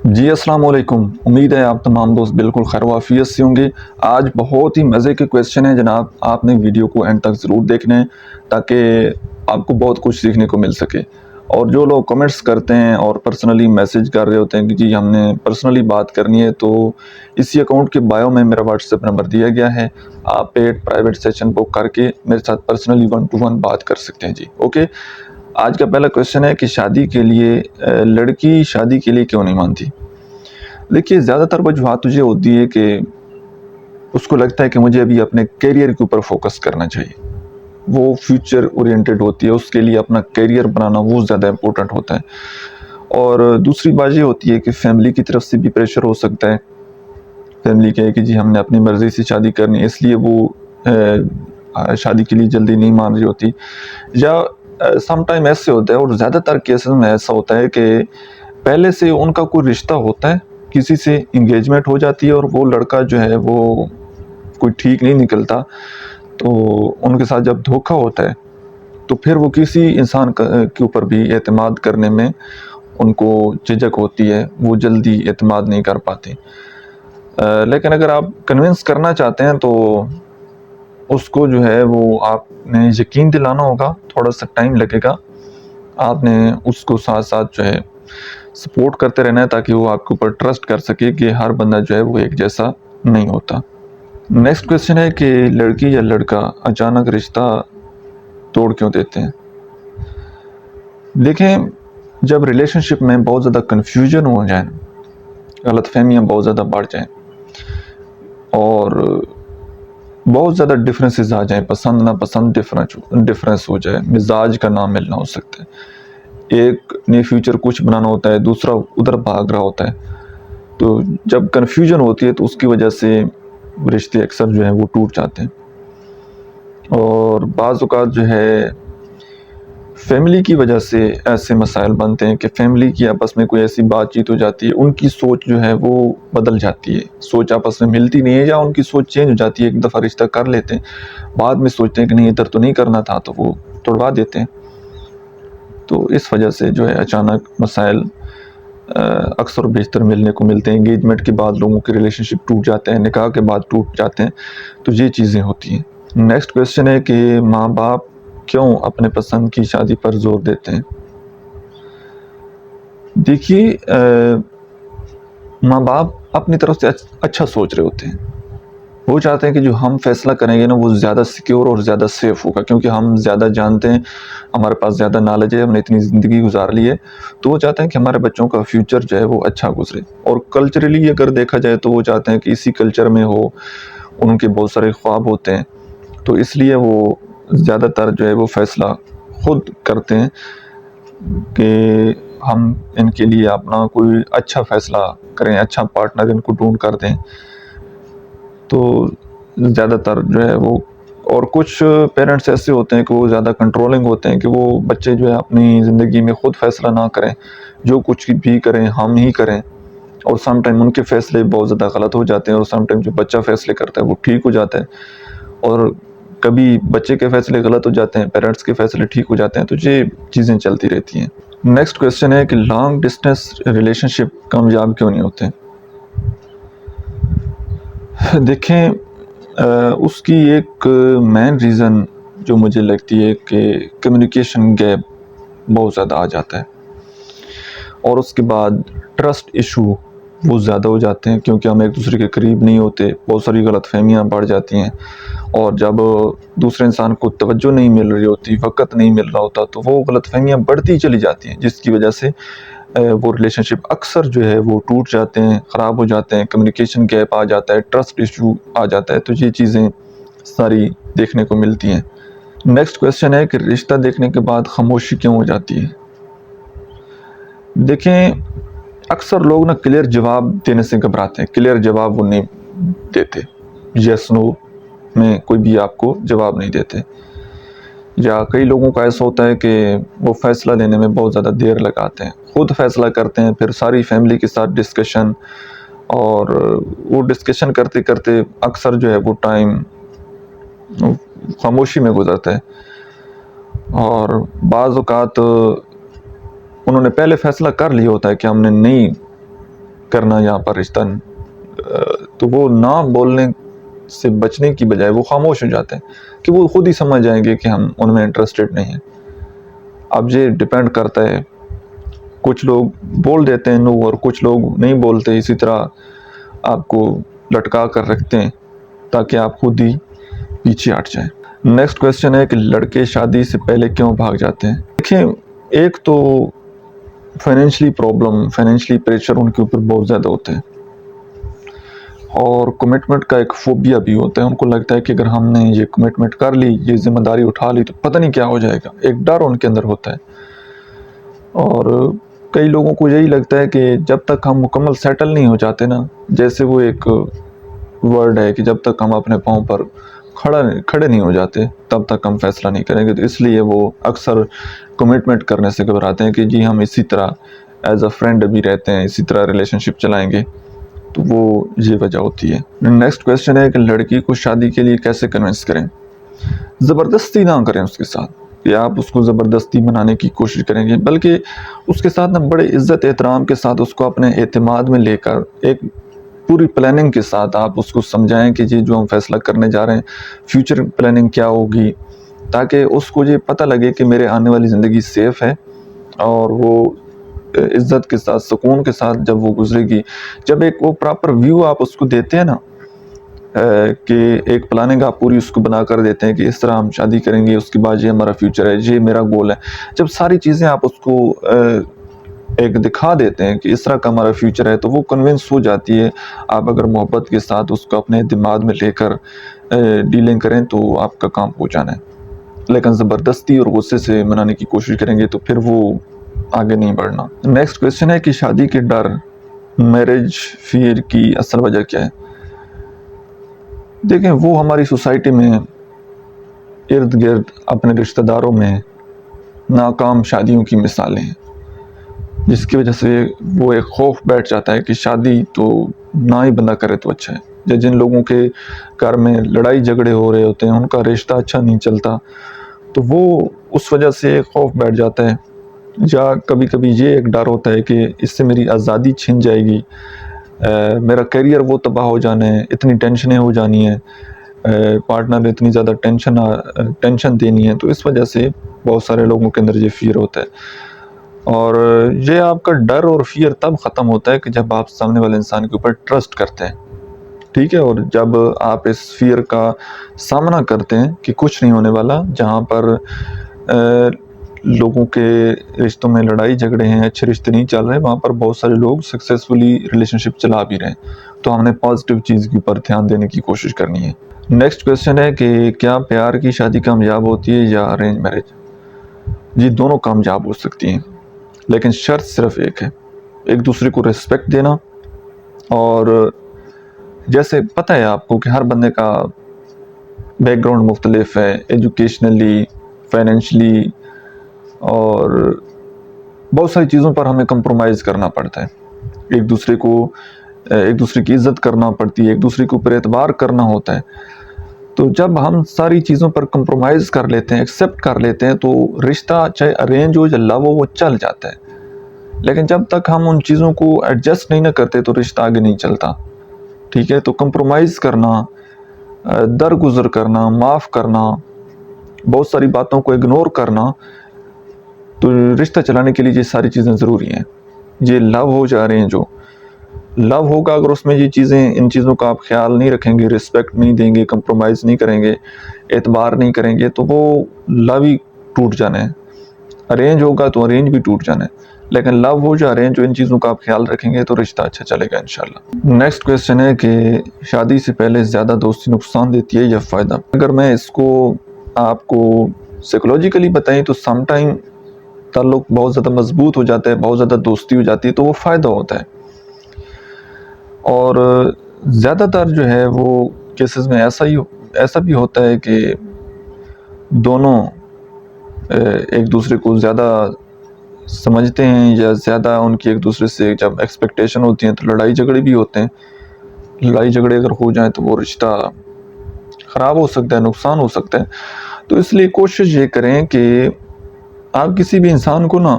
جی السلام علیکم، امید ہے آپ تمام دوست بالکل خیر و عافیت سے ہوں گے۔ آج بہت ہی مزے کے کویسچن ہیں جناب، آپ نے ویڈیو کو اینڈ تک ضرور دیکھنا ہے تاکہ آپ کو بہت کچھ سیکھنے کو مل سکے۔ اور جو لوگ کمنٹس کرتے ہیں اور پرسنلی میسج کر رہے ہوتے ہیں کہ جی ہم نے پرسنلی بات کرنی ہے، تو اسی اکاؤنٹ کے بایو میں میرا واٹس ایپ نمبر دیا گیا ہے، آپ پیڈ پرائیویٹ سیشن بک کر کے میرے ساتھ پرسنلی 1 to 1 بات کر سکتے ہیں۔ جی اوکے، آج کا پہلا کویسچن ہے کہ شادی کے لیے لڑکی شادی کے لیے کیوں نہیں مانتی؟ دیکھیے زیادہ تر وجوہات تجھے ہوتی ہے کہ اس کو لگتا ہے کہ مجھے ابھی اپنے کیریئر کے اوپر فوکس کرنا چاہیے، وہ فیوچر اورینٹڈ ہوتی ہے، اس کے لیے اپنا کیریئر بنانا وہ زیادہ امپورٹنٹ ہوتا ہے۔ اور دوسری بات یہ ہوتی ہے کہ فیملی کی طرف سے بھی پریشر ہو سکتا ہے، فیملی کہے کہ جی ہم نے اپنی مرضی سے شادی کرنی ہے، اس لیے وہ شادی کے لیے جلدی نہیں مان رہی ہوتی، یا سم ٹائم ایسے ہوتا ہے، اور زیادہ تر کیسز میں ایسا ہوتا ہے کہ پہلے سے ان کا کوئی رشتہ ہوتا ہے، کسی سے انگیجمنٹ ہو جاتی ہے اور وہ لڑکا جو ہے وہ کوئی ٹھیک نہیں نکلتا، تو ان کے ساتھ جب دھوکہ ہوتا ہے تو پھر وہ کسی انسان کے اوپر بھی اعتماد کرنے میں ان کو جھجک ہوتی ہے، وہ جلدی اعتماد نہیں کر پاتے۔ لیکن اگر آپ کنونس کرنا چاہتے ہیں تو اس کو جو ہے وہ آپ نے یقین دلانا ہوگا، تھوڑا سا ٹائم لگے گا، آپ نے اس کو ساتھ ساتھ جو ہے سپورٹ کرتے رہنا ہے تاکہ وہ آپ کے اوپر ٹرسٹ کر سکے کہ ہر بندہ جو ہے وہ ایک جیسا نہیں ہوتا۔ نیکسٹ کویسچن ہے کہ لڑکی یا لڑکا اچانک رشتہ توڑ کیوں دیتے ہیں؟ دیکھیں، جب ریلیشن شپ میں بہت زیادہ کنفیوژن ہو جائیں، غلط فہمیاں بہت زیادہ بڑھ جائیں اور بہت زیادہ ڈفرینسز آ جائیں، پسند ناپسند ڈفرینس ہو جائے، مزاج کا نہ ملنا ہو سکتا ہے، ایک نے فیوچر کچھ بنانا ہوتا ہے، دوسرا ادھر بھاگ رہا ہوتا ہے، تو جب کنفیوژن ہوتی ہے تو اس کی وجہ سے رشتے اکثر جو ہیں وہ ٹوٹ جاتے ہیں۔ اور بعض اوقات جو ہے فیملی کی وجہ سے ایسے مسائل بنتے ہیں کہ فیملی کی آپس میں کوئی ایسی بات چیت ہو جاتی ہے، ان کی سوچ جو ہے وہ بدل جاتی ہے، سوچ آپس میں ملتی نہیں ہے، یا ان کی سوچ چینج ہو جاتی ہے، ایک دفعہ رشتہ کر لیتے ہیں، بعد میں سوچتے ہیں کہ نہیں ادھر تو نہیں کرنا تھا، تو وہ توڑوا دیتے ہیں۔ تو اس وجہ سے جو ہے اچانک مسائل اکثر و بیشتر ملنے کو ملتے ہیں، انگیجمنٹ کے بعد لوگوں کے ریلیشن شپ ٹوٹ جاتے ہیں، نکاح کے بعد ٹوٹ جاتے ہیں، تو یہ چیزیں ہوتی ہیں۔ نیکسٹ کویسچن ہے کہ ماں باپ کیوں اپنے پسند کی شادی پر زور دیتے ہیں؟ دیکھیے ماں باپ اپنی طرف سے اچھا سوچ رہے ہوتے ہیں، وہ چاہتے ہیں کہ جو ہم فیصلہ کریں گے نا وہ زیادہ سیکیور اور زیادہ سیف ہوگا، کیونکہ ہم زیادہ جانتے ہیں، ہمارے پاس زیادہ نالج ہے، ہم نے اتنی زندگی گزار لی ہے، تو وہ چاہتے ہیں کہ ہمارے بچوں کا فیوچر جو ہے وہ اچھا گزرے۔ اور کلچرلی اگر دیکھا جائے تو وہ چاہتے ہیں کہ اسی کلچر میں ہو، ان کے بہت سارے خواب ہوتے ہیں، تو اس لیے وہ زیادہ تر جو ہے وہ فیصلہ خود کرتے ہیں کہ ہم ان کے لیے اپنا کوئی اچھا فیصلہ کریں، اچھا پارٹنر ان کو ڈھونڈ کر دیں۔ تو زیادہ تر جو ہے وہ، اور کچھ پیرنٹس ایسے ہوتے ہیں کہ وہ زیادہ کنٹرولنگ ہوتے ہیں کہ وہ بچے جو ہے اپنی زندگی میں خود فیصلہ نہ کریں، جو کچھ بھی کریں ہم ہی کریں، اور سم ٹائم ان کے فیصلے بہت زیادہ غلط ہو جاتے ہیں، اور سم ٹائم جو بچہ فیصلے کرتا ہے وہ ٹھیک ہو جاتا ہے، اور کبھی بچے کے فیصلے غلط ہو جاتے ہیں، پیرنٹس کے فیصلے ٹھیک ہو جاتے ہیں، تو یہ چیزیں چلتی رہتی ہیں۔ نیکسٹ کویسچن ہے کہ لانگ ڈسٹینس ریلیشن شپ کامیاب کیوں نہیں ہوتے؟ دیکھیں اس کی ایک مین ریزن جو مجھے لگتی ہے کہ کمیونیکیشن گیپ بہت زیادہ آ جاتا ہے، اور اس کے بعد ٹرسٹ ایشو وہ زیادہ ہو جاتے ہیں، کیونکہ ہم ایک دوسرے کے قریب نہیں ہوتے، بہت ساری غلط فہمیاں بڑھ جاتی ہیں، اور جب دوسرے انسان کو توجہ نہیں مل رہی ہوتی، وقت نہیں مل رہا ہوتا، تو وہ غلط فہمیاں بڑھتی چلی جاتی ہیں، جس کی وجہ سے وہ ریلیشن شپ اکثر جو ہے وہ ٹوٹ جاتے ہیں، خراب ہو جاتے ہیں، کمیونیکیشن گیپ آ جاتا ہے، ٹرسٹ ایشو آ جاتا ہے، تو یہ چیزیں ساری دیکھنے کو ملتی ہیں۔ نیکسٹ کویسچن ہے کہ رشتہ دیکھنے کے بعد خاموشی کیوں ہو جاتی ہے؟ دیکھیں اکثر لوگ نا کلیئر جواب دینے سے گھبراتے ہیں، کلیئر جواب وہ نہیں دیتے، یس نو میں کوئی بھی آپ کو جواب نہیں دیتے، یا کئی لوگوں کا ایسا ہوتا ہے کہ وہ فیصلہ لینے میں بہت زیادہ دیر لگاتے ہیں، خود فیصلہ کرتے ہیں، پھر ساری فیملی کے ساتھ ڈسکشن، اور وہ ڈسکشن کرتے کرتے اکثر جو ہے وہ ٹائم خاموشی میں گزرتا ہے، اور بعض اوقات انہوں نے پہلے فیصلہ کر لیا ہوتا ہے کہ ہم نے نہیں کرنا یہاں پر رشتہ، تو وہ نہ بولنے سے بچنے کی بجائے وہ خاموش ہو جاتے ہیں کہ وہ خود ہی سمجھ جائیں گے کہ ہم ان میں انٹرسٹڈ نہیں ہیں۔ اب یہ ڈیپینڈ کرتا ہے، کچھ لوگ بول دیتے ہیں نو اور کچھ لوگ نہیں بولتے، اسی طرح آپ کو لٹکا کر رکھتے ہیں تاکہ آپ خود ہی پیچھے ہٹ جائیں۔ نیکسٹ کویسچن ہے کہ لڑکے شادی سے پہلے کیوں بھاگ جاتے ہیں؟ دیکھیں، ایک تو فائنینشلی پرابلم، فائنینشلی پریشر ان کے اوپر بہت زیادہ ہوتے ہیں، اور کمٹمنٹ کا ایک فوبیا بھی ہوتا ہے۔ ان کو لگتا ہے کہ اگر ہم نے یہ کمٹمنٹ کر لی، یہ ذمہ داری اٹھا لی تو پتہ نہیں کیا ہو جائے گا، ایک ڈر ان کے اندر ہوتا ہے۔ اور کئی لوگوں کو یہی لگتا ہے کہ جب تک ہم مکمل سیٹل نہیں ہو جاتے نا، جیسے وہ ایک ورڈ ہے کہ جب تک ہم اپنے پاؤں پر کھڑے نہیں ہو جاتے تب تک ہم فیصلہ نہیں کریں گے، تو اس لیے وہ اکثر کمٹمنٹ کرنے سے گھبراتے ہیں کہ جی ہم اسی طرح ایز اے فرینڈ بھی رہتے ہیں، اسی طرح ریلیشن شپ چلائیں گے، تو وہ یہ وجہ ہوتی ہے۔ نیکسٹ کویسچن ہے کہ لڑکی کو شادی کے لیے کیسے کنونس کریں؟ زبردستی نہ کریں اس کے ساتھ کہ آپ اس کو زبردستی منانے کی کوشش کریں گے، بلکہ اس کے ساتھ نا بڑے عزت احترام کے ساتھ اس کو اپنے اعتماد میں لے کر ایک پوری پلاننگ کے ساتھ آپ اس کو سمجھائیں کہ یہ جو ہم فیصلہ کرنے جا رہے ہیں فیوچر پلاننگ کیا ہوگی، تاکہ اس کو یہ پتہ لگے کہ میرے آنے والی زندگی سیف ہے، اور وہ عزت کے ساتھ سکون کے ساتھ جب وہ گزرے گی۔ جب ایک وہ پراپر ویو آپ اس کو دیتے ہیں نا، کہ ایک پلاننگ آپ پوری اس کو بنا کر دیتے ہیں کہ اس طرح ہم شادی کریں گے، اس کے بعد یہ ہمارا فیوچر ہے، یہ میرا گول ہے، جب ساری چیزیں آپ اس کو ایک دکھا دیتے ہیں کہ اس طرح کا ہمارا فیوچر ہے، تو وہ کنونس ہو جاتی ہے۔ آپ اگر محبت کے ساتھ اس کو اپنے دماغ میں لے کر ڈیلنگ کریں تو آپ کا کام ہو جانا ہے، لیکن زبردستی اور غصے سے منانے کی کوشش کریں گے تو پھر وہ آگے نہیں بڑھنا۔ نیکسٹ کویسچن ہے کہ شادی کے ڈر، میرج فیئر کی اصل وجہ کیا ہے؟ دیکھیں، وہ ہماری سوسائٹی میں ارد گرد اپنے رشتہ داروں میں ناکام شادیوں کی مثالیں ہیں، جس کی وجہ سے وہ ایک خوف بیٹھ جاتا ہے کہ شادی تو نہ ہی بندہ کرے تو اچھا ہے۔ یا جن لوگوں کے گھر میں لڑائی جھگڑے ہو رہے ہوتے ہیں، ان کا رشتہ اچھا نہیں چلتا، تو وہ اس وجہ سے ایک خوف بیٹھ جاتا ہے۔ یا کبھی کبھی یہ ایک ڈر ہوتا ہے کہ اس سے میری آزادی چھن جائے گی، میرا کیریئر وہ تباہ ہو جانا ہے، اتنی ٹینشنیں ہو جانی ہیں، پارٹنر نے اتنی زیادہ ٹینشن دینی ہے، تو اس وجہ سے بہت سارے لوگوں کے اندر یہ فیئر ہوتا ہے۔ اور یہ آپ کا ڈر اور فیئر تب ختم ہوتا ہے کہ جب آپ سامنے والے انسان کے اوپر ٹرسٹ کرتے ہیں، ٹھیک ہے، اور جب آپ اس فیئر کا سامنا کرتے ہیں کہ کچھ نہیں ہونے والا، جہاں پر لوگوں کے رشتوں میں لڑائی جھگڑے ہیں، اچھے رشتے نہیں چل رہے، وہاں پر بہت سارے لوگ سکسیسفلی ریلیشن شپ چلا بھی رہے ہیں، تو ہم نے پازیٹیو چیز کے اوپر دھیان دینے کی کوشش کرنی ہے۔ نیکسٹ کویسچن ہے کہ کیا پیار کی شادی کامیاب ہوتی ہے یا ارینج میرج؟ جی، دونوں کامیاب ہو سکتی ہیں، لیکن شرط صرف ایک ہے، ایک دوسرے کو ریسپیکٹ دینا۔ اور جیسے پتہ ہے آپ کو کہ ہر بندے کا بیک گراؤنڈ مختلف ہے، ایجوکیشنلی، فائنینشلی، اور بہت ساری چیزوں پر ہمیں کمپرومائز کرنا پڑتا ہے، ایک دوسرے کی عزت کرنا پڑتی ہے، ایک دوسرے کے اوپر اعتبار کرنا ہوتا ہے۔ تو جب ہم ساری چیزوں پر کمپرومائز کر لیتے ہیں، ایکسیپٹ کر لیتے ہیں، تو رشتہ چاہے ارینج ہو یا لو ہو وہ چل جاتا ہے۔ لیکن جب تک ہم ان چیزوں کو ایڈجسٹ نہیں نہ کرتے تو رشتہ آگے نہیں چلتا، ٹھیک ہے۔ تو کمپرومائز کرنا، درگزر کرنا، معاف کرنا، بہت ساری باتوں کو اگنور کرنا، تو رشتہ چلانے کے لیے یہ ساری چیزیں ضروری ہیں۔ یہ لو ہو یا ارینج ہو، لو ہوگا اگر اس میں یہ چیزیں، ان چیزوں کا آپ خیال نہیں رکھیں گے، رسپیکٹ نہیں دیں گے، کمپرومائز نہیں کریں گے، اعتبار نہیں کریں گے، تو وہ لو ہی ٹوٹ جانا ہے۔ ارینج ہوگا تو ارینج بھی ٹوٹ جانا ہے، لیکن لو ہو یا ارینج ہو، ان چیزوں کا آپ خیال رکھیں گے تو رشتہ اچھا چلے گا انشاءاللہ۔ نیکسٹ کویسچن ہے کہ شادی سے پہلے زیادہ دوستی نقصان دیتی ہے یا فائدہ؟ اگر میں اس کو آپ کو سائیکولوجیکلی بتائیں تو سم ٹائم تعلق بہت زیادہ مضبوط ہو جاتا ہے، بہت زیادہ دوستی ہو جاتی ہے، تو وہ فائدہ ہوتا ہے۔ اور زیادہ تر جو ہے وہ کیسز میں ایسا بھی ہوتا ہے کہ دونوں ایک دوسرے کو زیادہ سمجھتے ہیں، یا زیادہ ان کی ایک دوسرے سے جب ایکسپیکٹیشن ہوتی ہیں تو لڑائی جھگڑے بھی ہوتے ہیں۔ لڑائی جھگڑے اگر ہو جائیں تو وہ رشتہ خراب ہو سکتا ہے، نقصان ہو سکتا ہے۔ تو اس لیے کوشش یہ کریں کہ آپ کسی بھی انسان کو نا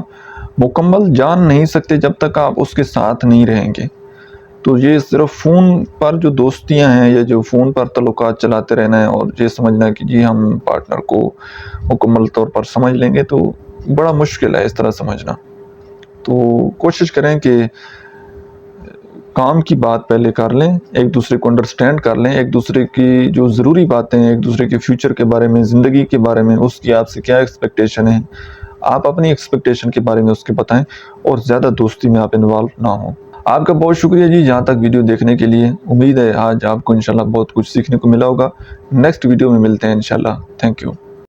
مکمل جان نہیں سکتے جب تک آپ اس کے ساتھ نہیں رہیں گے۔ تو یہ صرف فون پر جو دوستیاں ہیں یا جو فون پر تعلقات چلاتے رہنا ہے اور یہ سمجھنا کہ جی ہم پارٹنر کو مکمل طور پر سمجھ لیں گے، تو بڑا مشکل ہے اس طرح سمجھنا۔ تو کوشش کریں کہ کام کی بات پہلے کر لیں، ایک دوسرے کو انڈرسٹینڈ کر لیں، ایک دوسرے کی جو ضروری باتیں ہیں، ایک دوسرے کے فیوچر کے بارے میں، زندگی کے بارے میں، اس کی آپ سے کیا ایکسپیکٹیشن ہے، آپ اپنی ایکسپیکٹیشن کے بارے میں اس کے بتائیں، اور زیادہ دوستی میں آپ انوالو نہ ہوں۔ آپ کا بہت شکریہ جی یہاں تک ویڈیو دیکھنے کے لیے۔ امید ہے آج آپ کو انشاءاللہ بہت کچھ سیکھنے کو ملا ہوگا۔ نیکسٹ ویڈیو میں ملتے ہیں انشاءاللہ۔ Thank you.